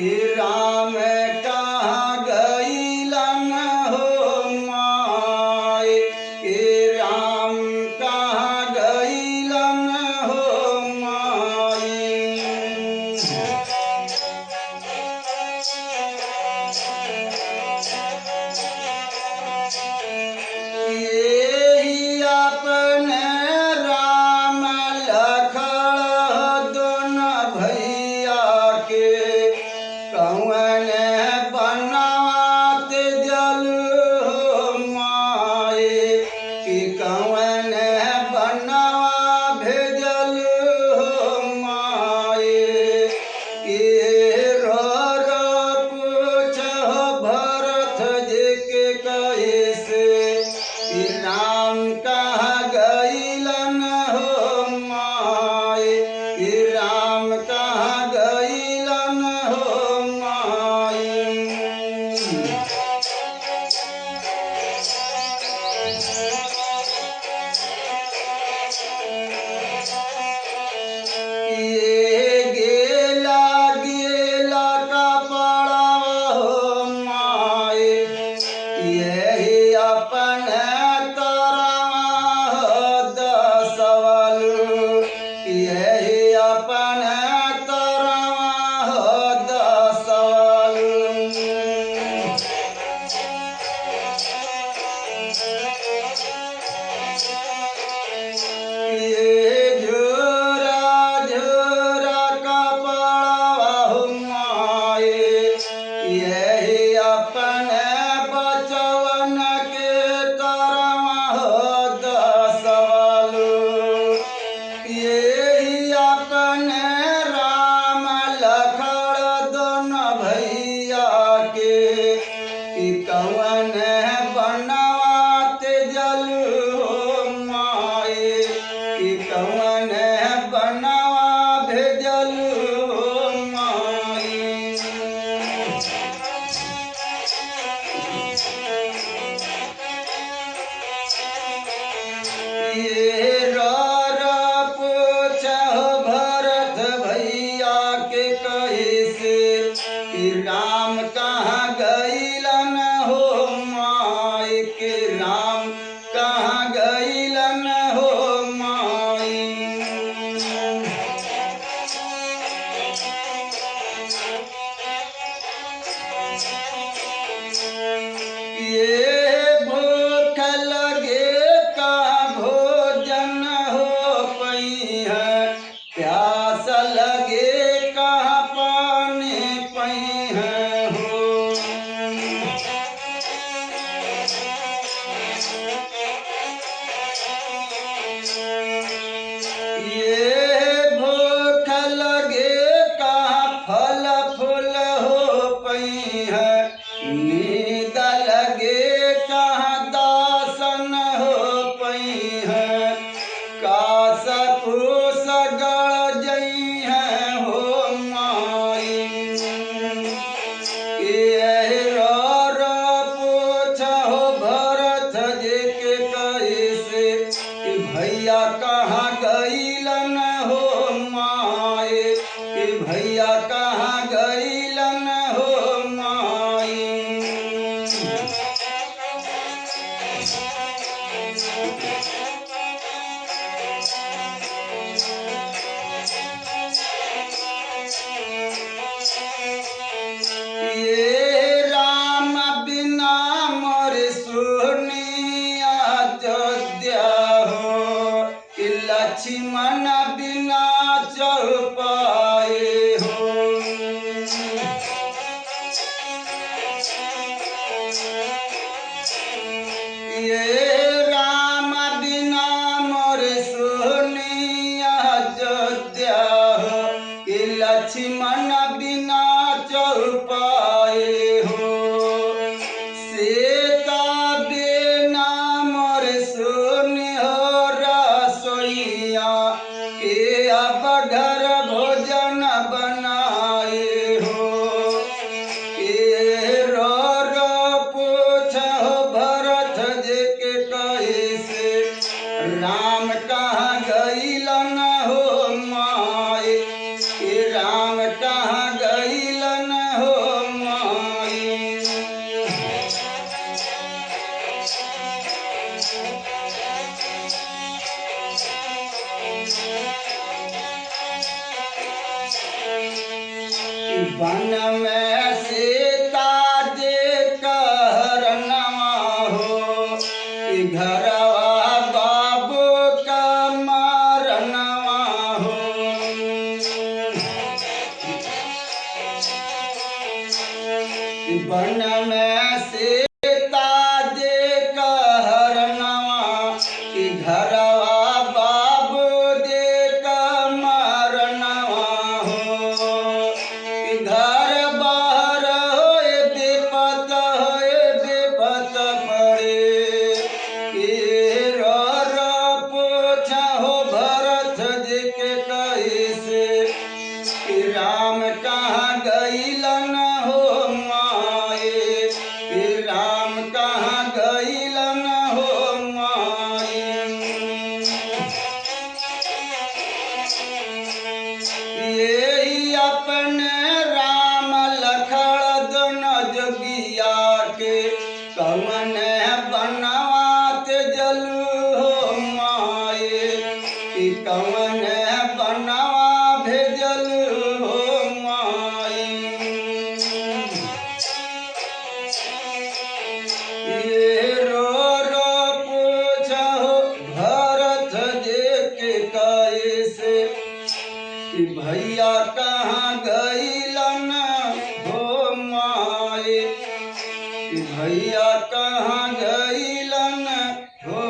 राम कहाँ गइलन हो माय, राम कहाँ गइलन हो माय। यही अपने राम लखन दोनों भैया के कौन बनवात जल हो माए, कि कौन बनवा भेजल हो माए। रो पूछो भरत जी के कैसे, राम कहाँ गइलन हो माय, राम कहाँ गइलन हो माय। गेला गेला कपड़ा हो माय, यही अपन तरवा दसवल, यही अपन तरवा दसवल। झोरा झोरा कपड़ा हो माय, यही अपन बचवन के तरवा दसवल, यही अपन राम लखन दोनों भैया के कौन बनवात जल हो माय, कि कौन बनवा भेजल हो माय। पूछो भरत भैया के कैसे, राम कहाँ गइलन हो माय, के राम कहाँ गइलन हो माय। भूख लगे का भोजन हो पई है, प्यास लगे कहाँ पानी पई है हो। भूख लगे कहाँ फल फूल हो पई है, नींद लगे कहाँ दासन हो पई है, कास फूस गड़ जई है हो माई। पूछो भरत जी के कैसे, भैया कहाँ गइलन हो माय, भैया कहाँ गइलन हो माय। राम बिना मोर सुनिया अयोध्या हो, लक्ष्मण बिना चौपाए हो। राम बिना मोर सुनिया अयोध्या हो, लक्ष्मण बिना चौपाए हो। सीता बिना मोर सुनि हो रसोइया, के अब घर भोजन बनाए हो। पूछो भरत जी के कैसे, राम कहाँ गइलन हो माय, राम कहाँ वन में सीता जी कहरनवा हो कि घरवा बाबू का मरनवा हो। वन में सीता जी कहरनवा कि घरवा बाबू जी का मरनवा हो कि घर बाहर होए विपत पड़े कि रो पूछा हो भरत जी के कैसे कि राम कहाँ गईलन हो माए कि राम कहाँ गईलन हो माए। यही अपने राम लखड़ दोनों जोगिया के कवन बनवात जलू हो माए कि कवन बनवा भेजल हो माए। ये रो पूछो भरत जी के कैसे कि भैया कहाँ गईलन हो माए कि भैया कहाँ गईलन हो